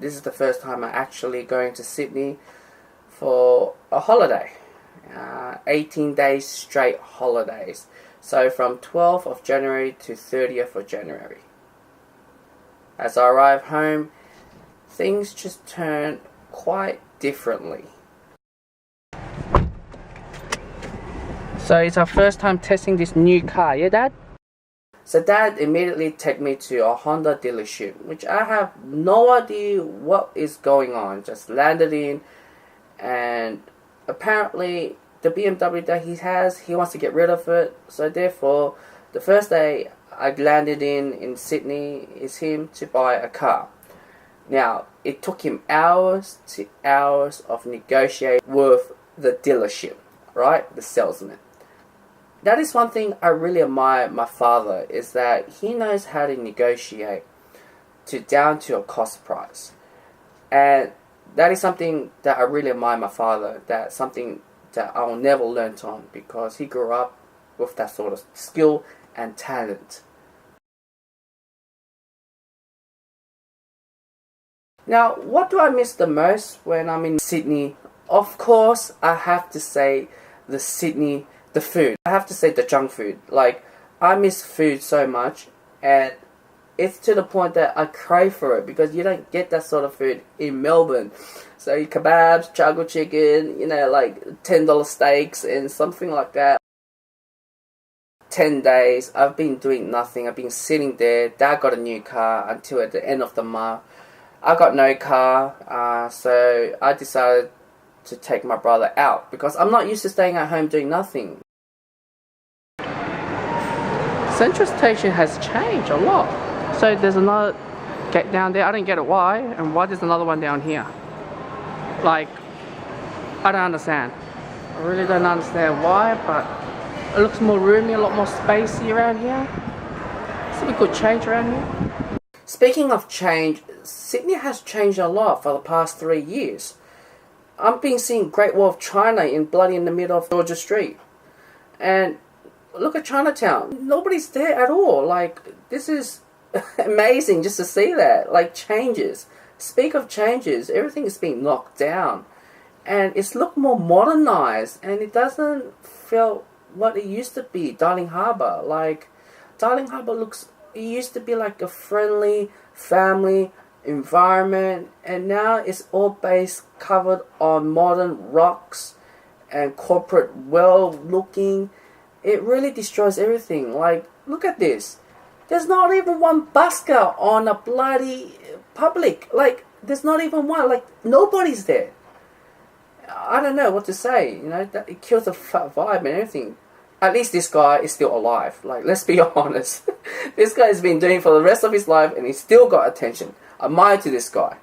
This is the first time I'm actually going to Sydney for a holiday. 18 days straight holidays. So from 12th of January to 30th of January. As I arrive home, things just turn quite differently. So it's our first time testing this new car, yeah, Dad? So Dad immediately took me to a Honda dealership, which I have no idea what is going on. Just landed in, and apparently the BMW that he has, he wants to get rid of it. So therefore, the first day I landed in Sydney is him to buy a car. Now, it took him hours to hours of negotiating with the dealership, right? The salesman. That is one thing I really admire my father, is that he knows how to negotiate down to a cost price. And that is something that I really admire my father, that's something that I will never learn on, because he grew up with that sort of skill and talent. Now, what do I miss the most when I'm in Sydney? Of course, I have to say the food. I have to say the junk food. Like, I miss food so much, and it's to the point that I crave for it, because you don't get that sort of food in Melbourne. So kebabs, charcoal chicken, like $10 steaks and something like that. 10 days, I've been doing nothing. I've been sitting there. Dad got a new car until at the end of the month. I got no car, so I decided to take my brother out, because I'm not used to staying at home doing nothing. Central Station has changed a lot. So there's another gate down there. I don't get it why, and why there's another one down here. Like, I don't understand. I really don't understand why, but it looks more roomy, a lot more spacey around here. Some good change around here. Speaking of change, Sydney has changed a lot for the past 3 years. I've been seeing Great Wall of China in the middle of Georgia Street. And look at Chinatown. Nobody's there at all. Like, this is amazing just to see that. Like, changes. Speak of changes, everything is being knocked down. And it's looked more modernized, and it doesn't feel what it used to be, Darling Harbour. Like, Darling Harbour it used to be like a friendly family environment, and now it's all covered on modern rocks and corporate looking. It really destroys everything. Like, look at this. There's not even one busker on a bloody public. Like, there's not even one. Like, nobody's there. I don't know what to say. That it kills the vibe and everything. At least this guy is still alive. Like, let's be honest. This guy has been doing it for the rest of his life, and he's still got attention. Admire to this guy.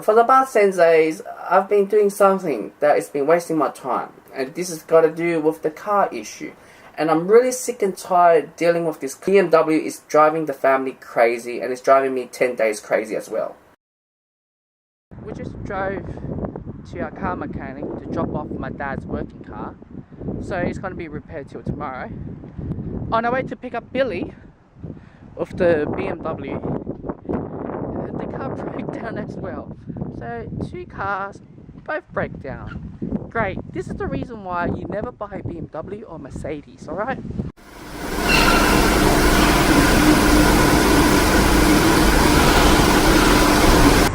For the past 10 days, I've been doing something that has been wasting my time. And this has got to do with the car issue. And I'm really sick and tired dealing with this. BMW is driving the family crazy, and it's driving me 10 days crazy as well. We just drove to our car mechanic to drop off my dad's working car. So it's going to be repaired till tomorrow. On our way to pick up Billy with the BMW, the car broke down as well. So 2 cars, both break down. Great. This is the reason why you never buy BMW or Mercedes, alright?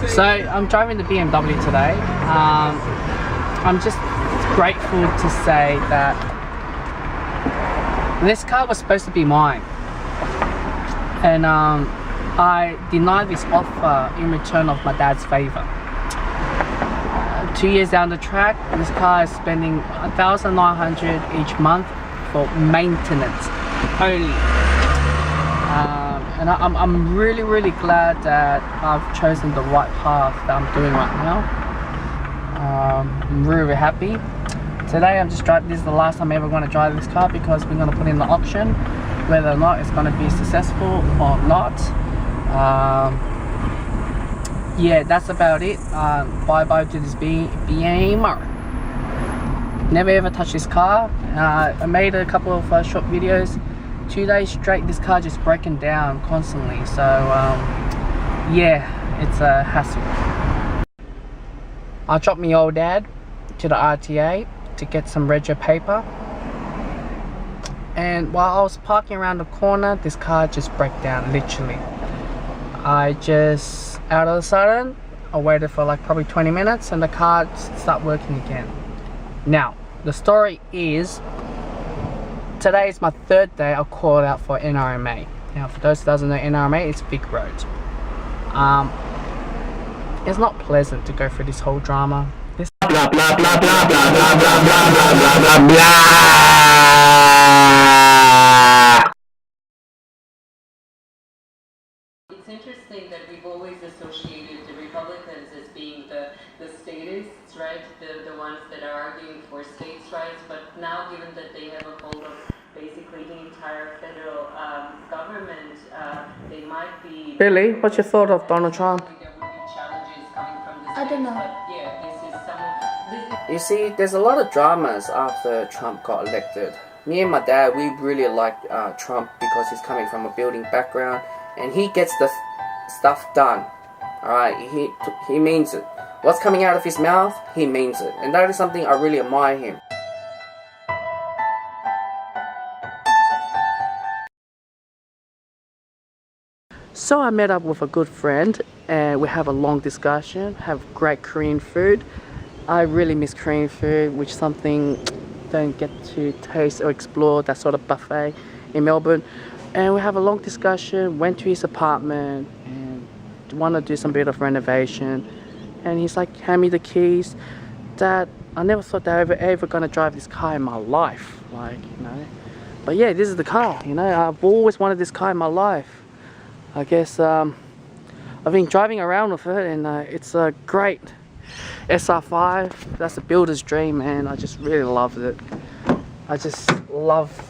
So I'm driving the BMW today. I'm just grateful to say that this car was supposed to be mine. And I denied this offer in return of my dad's favour. 2 years down the track, this car is spending $1,900 each month for maintenance only. And I'm really, really glad that I've chosen the right path that I'm doing right now. I'm really, really happy. Today I'm just driving. This is the last time I'm ever going to drive this car, because we're going to put in the auction whether or not it's going to be successful or not. Yeah, that's about it. Bye bye to this Beamer. Never ever touched this car. I made a couple of short videos. 2 days straight this car just breaking down constantly, so yeah, it's a hassle. I dropped my old dad to the RTA to get some rego paper, and while I was parking around the corner, this car just broke down, literally. I just, out of a sudden, I waited for like probably 20 minutes and the car started working again. Now, the story is, today is my third day I called out for NRMA. Now, for those who doesn't know, NRMA is Vic Road. It's not pleasant to go through this whole drama. This blah blah blah blah blah blah blah blah blah blah blah blah. It's interesting that we've always associated the Republicans as being the statists, right? The ones that are arguing for states' rights, but now given that they have a hold of basically the entire federal government, they might be... Billy, what's your thought of Donald Trump? I don't know. But yeah, You see, there's a lot of dramas after Trump got elected. Me and my dad, we really like Trump because he's coming from a building background and he gets the stuff done. Alright, he means it. What's coming out of his mouth, he means it. And that is something I really admire him. So I met up with a good friend and we have a long discussion, have great Korean food. I really miss Korean food, which is something don't get to taste or explore, that sort of buffet in Melbourne. And we have a long discussion, went to his apartment and want to do some bit of renovation. And he's like, hand me the keys. Dad, I never thought that I ever gonna drive this car in my life, like, you know. But yeah, this is the car, you know. I've always wanted this car in my life. I guess I've been driving around with it and it's a great SR5. That's a builder's dream, man. I just really loved it. I just loved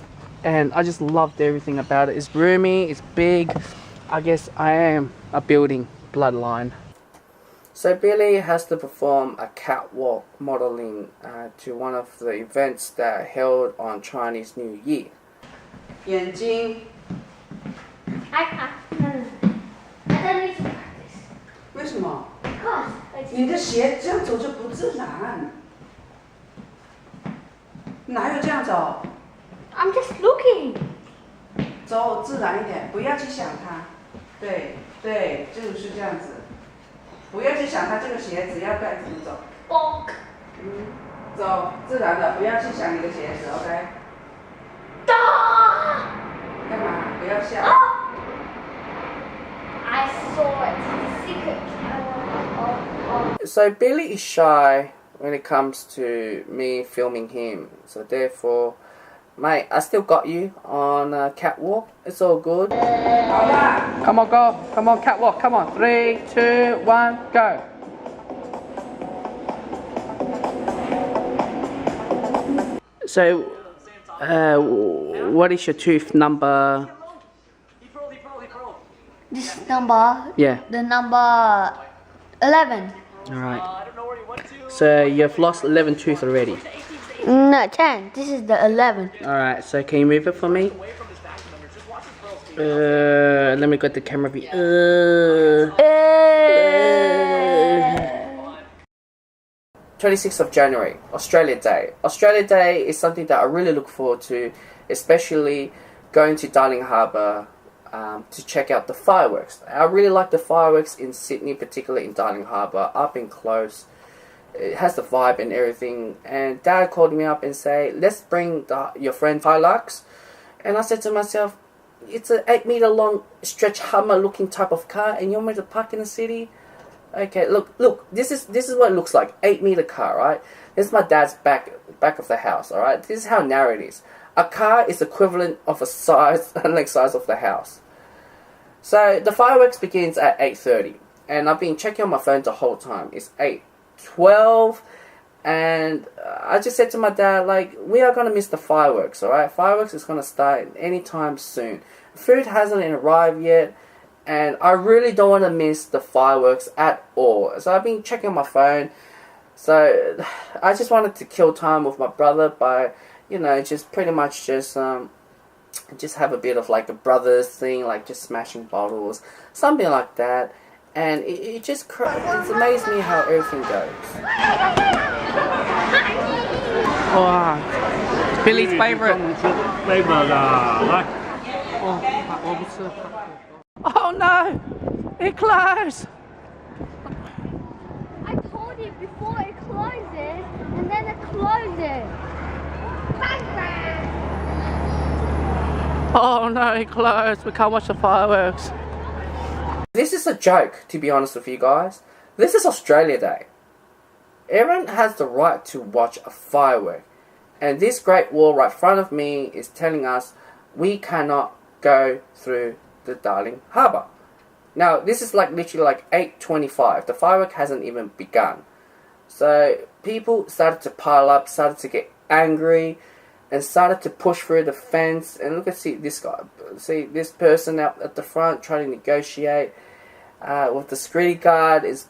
everything about it. It's roomy, it's big. I guess I am a building bloodline. So Billy has to perform a catwalk modeling to one of the events that are held on Chinese New Year. 眼睛 I don't need to practice. 为什么？ Because 你的鞋这样走就不自然，哪有这样走？ I'm just looking. 走自然一点，不要去想它。对对，就是这样子，不要去想它这个鞋子要该怎么走。 Bonk. 走自然的，不要去想你的鞋子 ，OK？ Ah! 干嘛？不要笑。 I saw it. It's a secret. So Billy is shy when it comes to me filming him. So therefore, mate, I still got you on a catwalk. It's all good. 好啦， Come on, go. Come on, catwalk. Come on. 3, 2, 1, go. So, what is your tooth number? This number. Yeah. The number 11. Alright. So you've lost 11 tooth already. No, 10. This is the 11. Alright, so can you move it for me? Let me get the camera view. 26th of January, Australia Day. Australia Day is something that I really look forward to, especially going to Darling Harbour to check out the fireworks. I really like the fireworks in Sydney, particularly in Darling Harbour, up and close. It has the vibe and everything. And Dad called me up and said, let's bring your friend Hilux. And I said to myself, it's an 8 meter long stretch Hummer looking type of car and you want me to park in the city? Okay, look, this is what it looks like. 8 meter car, right? This is my dad's back of the house, alright? This is how narrow it is. A car is equivalent of a leg size of the house. So the fireworks begins at 8:30, and I've been checking on my phone the whole time. It's 8:12, and I just said to my dad, like, we are gonna miss the fireworks, alright? Fireworks is gonna start anytime soon. Food hasn't arrived yet, and I really don't want to miss the fireworks at all. So I've been checking on my phone. So I just wanted to kill time with my brother by, you know, just pretty much just have a bit of like a brothers thing, like just smashing bottles, something like that. And it just it's amazed me how everything goes. Wow, Billy's favorite. Oh no, it closed. I told you before it closes, and then it closes. Oh no, it closed. We can't watch the fireworks. This is a joke, to be honest with you guys. This is Australia Day. Everyone has the right to watch a firework. And this Great Wall right in front of me is telling us we cannot go through the Darling Harbour. Now, this is like literally like 8:25. The firework hasn't even begun. So people started to pile up, started to get angry, and started to push through the fence. And look at this guy. See this person out at the front trying to negotiate with the security guard is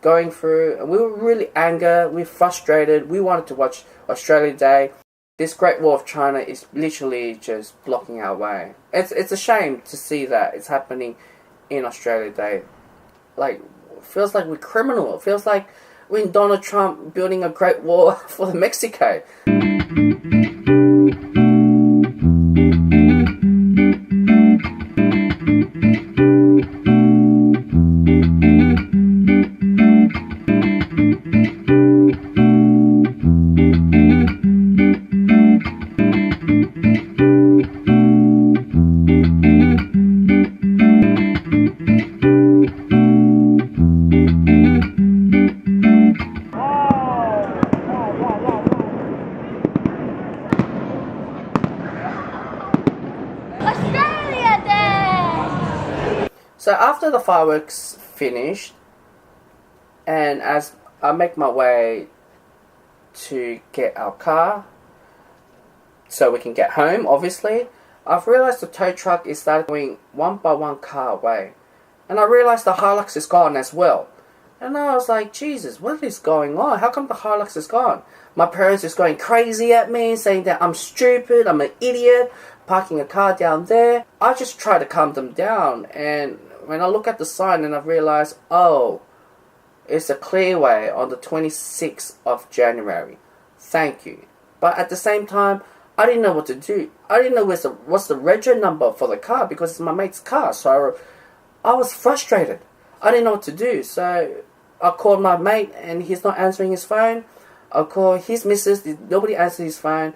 going through. And we were really angry. We were frustrated. We wanted to watch Australia Day. This Great Wall of China is literally just blocking our way. It's a shame to see that it's happening in Australia Day. Like, it feels like we're criminal. It feels like we're in Donald Trump building a Great Wall for Mexico. Australia Day! So after the fireworks finished, and as I make my way to get our car, so we can get home, obviously, I've realized the tow truck is starting going one by one car away. And I realized the Hilux is gone as well. And I was like, Jesus, what is going on? How come the Hilux is gone? My parents is going crazy at me, saying that I'm stupid, I'm an idiot, parking a car down there. I just try to calm them down, and when I look at the sign and I realize, oh, it's a clearway on the 26th of January. Thank you. But at the same time, I didn't know what to do. I didn't know what's the reg number for the car because it's my mate's car. So I was frustrated. I didn't know what to do. So I called my mate and he's not answering his phone. I called his missus. Nobody answered his phone.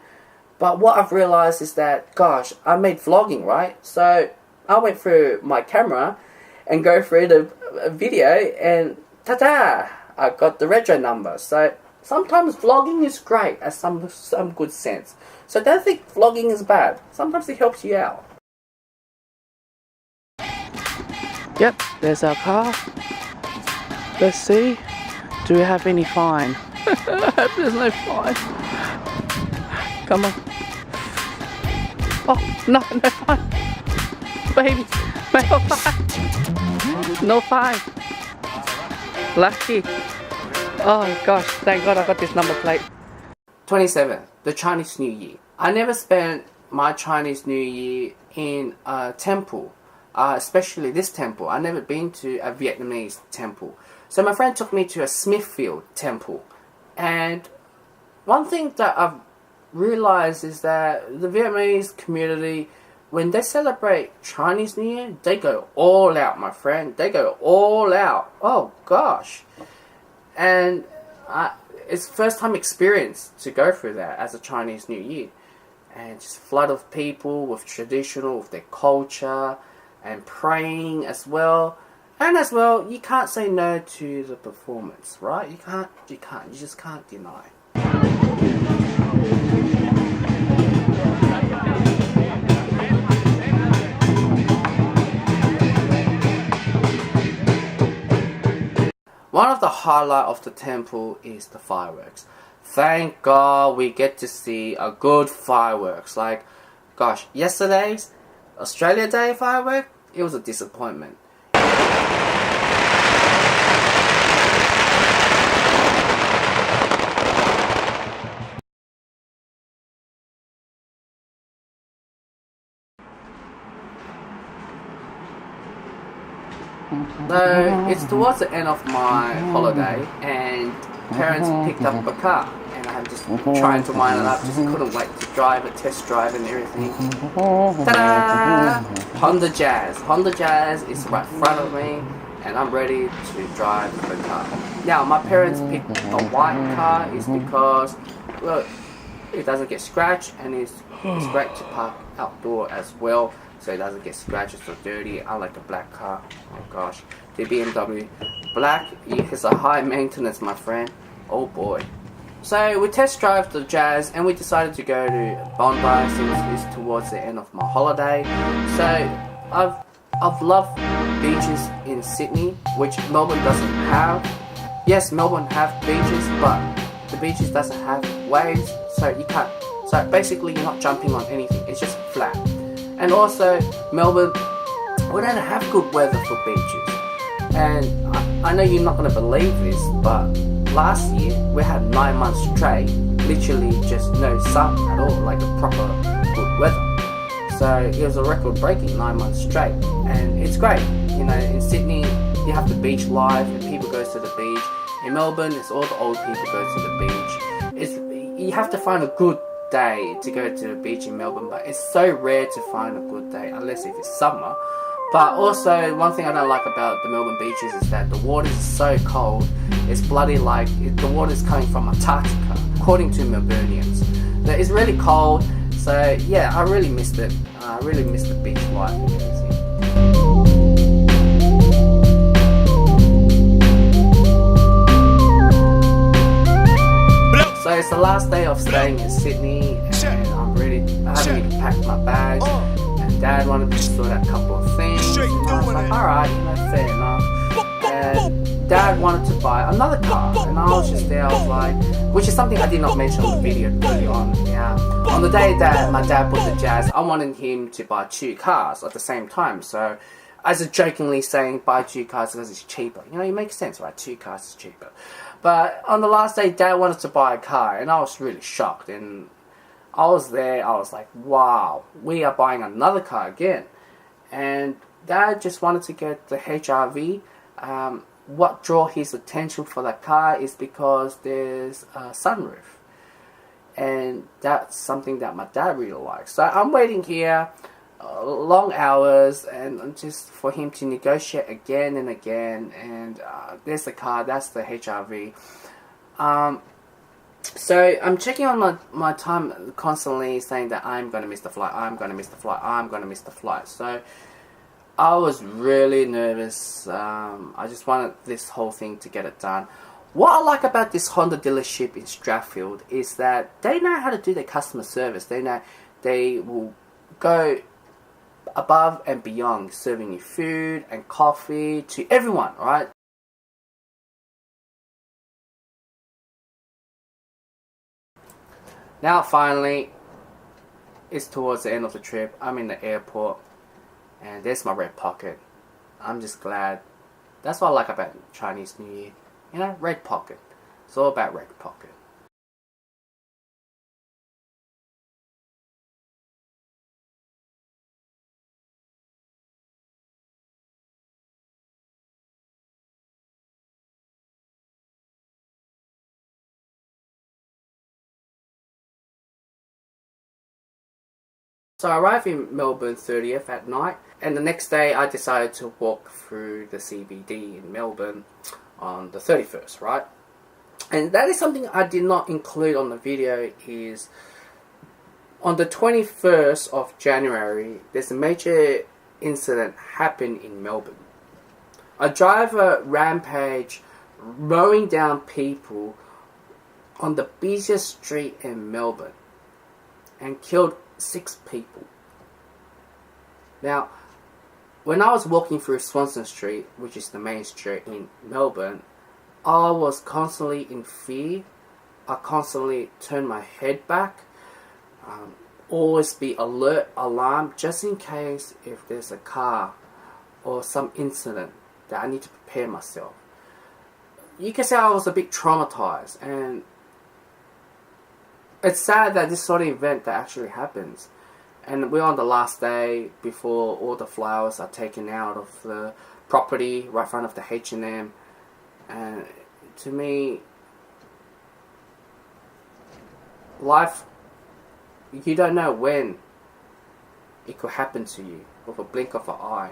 But what I've realized is that, gosh, I made vlogging, right? So I went through my camera and go through the video and ta-da! I got the reg number. So sometimes vlogging is great at some good sense. So don't think vlogging is bad. Sometimes it helps you out. Yep, there's our car. Let's see. Do we have any fine? I hope there's no fine. Come on. Oh, no fine. Baby, no fine. No fine. Lucky. Oh gosh, thank God I got this number plate. 27. The Chinese New Year. I never spent my Chinese New Year in a temple, especially this temple. I've never been to a Vietnamese temple. So my friend took me to a Smithfield temple. And one thing that I've realized is that the Vietnamese community, when they celebrate Chinese New Year, they go all out, my friend. They go all out. Oh gosh. And it's first time experience to go through that as a Chinese New Year. And just flood of people with traditional, with their culture, and praying as well. And as well, you can't say no to the performance, right? You just can't deny. One of the highlights of the temple is the fireworks. Thank God we get to see a good fireworks. Like, gosh, yesterday's Australia Day firework, it was a disappointment. So it's towards the end of my holiday, and parents picked up a car, and I'm just trying to line it up. Just couldn't wait to drive a test drive and everything. Ta-da! Honda Jazz. Honda Jazz is right in front of me, and I'm ready to drive the car. Now, my parents picked a white car is because, look, it doesn't get scratched, and it's great to park outdoor as well, so it doesn't get scratched or dirty. I like a black car. Oh gosh, the BMW black is a high maintenance, my friend. Oh boy. So we test drove the Jazz, and we decided to go to Bondi since it's towards the end of my holiday. So I've loved beaches in Sydney, which Melbourne doesn't have. Yes, Melbourne have beaches, but the beaches doesn't have waves, so you can't. So basically, you're not jumping on anything. It's just flat. And also, Melbourne, we don't have good weather for beaches. And I know you're not going to believe this, but last year we had 9 months straight, literally just no sun at all, like a proper good weather. So it was a record-breaking 9 months straight, and it's great. You know, in Sydney you have the beach life, and people go to the beach. In Melbourne, it's all the old people go to the beach. You have to find a good day to go to the beach in Melbourne, but it's so rare to find a good day unless if it's summer. But also, one thing I don't like about the Melbourne beaches is that the water is so cold. It's bloody like the water is coming from Antarctica, according to Melburnians. So it's really cold. So yeah, I really missed it. I really missed the beach life and everything. So it's the last day of staying in Sydney, and I haven't even packed my bags, and Dad wanted me to sort out a couple of things, and I was like, alright, you know, fair enough. And Dad wanted to buy another car, and I was just there, I was like, which is something I did not mention on the video early on. Yeah. On the day that my dad bought the Jazz, I wanted him to buy 2 cars at the same time, so as a jokingly saying, buy 2 cars because it's cheaper. You know, it makes sense, right? 2 cars is cheaper. But on the last day, Dad wanted to buy a car, and I was really shocked. And I was there, I was like, wow, we are buying another car again. And Dad just wanted to get the HRV. What drew his attention for that car is because there's a sunroof. And that's something that my dad really likes. So I'm waiting here, long hours, and just for him to negotiate again and again. And there's the car, that's the HRV. So I'm checking on my time constantly, saying that I'm going to miss the flight, I'm going to miss the flight, I'm going to miss the flight. So I was really nervous. I just wanted this whole thing to get it done. What I like about this Honda dealership in Strathfield is that they know how to do their customer service. They know they will go above and beyond, serving you food and coffee to everyone, right? Now finally, it's towards the end of the trip. I'm in the airport, and there's my red pocket. I'm just glad. That's what I like about Chinese New Year. You know, red pocket. It's all about red pocket. So I arrived in Melbourne 30th at night, and the next day I decided to walk through the CBD in Melbourne on the 31st, right? And that is something I did not include on the video. Is on the 21st of January, there's a major incident happened in Melbourne. A driver rampage, mowing down people on the busiest street in Melbourne and killed 6 people. Now, when I was walking through Swanston Street, which is the main street in Melbourne, I was constantly in fear. I constantly turned my head back. Always be alert, alarmed, just in case if there's a car or some incident that I need to prepare myself. You can say I was a bit traumatized, and it's sad that this sort of event that actually happens. And we're on the last day before all the flowers are taken out of the property right in front of the H&M. And to me, life, you don't know when it could happen to you with a blink of an eye.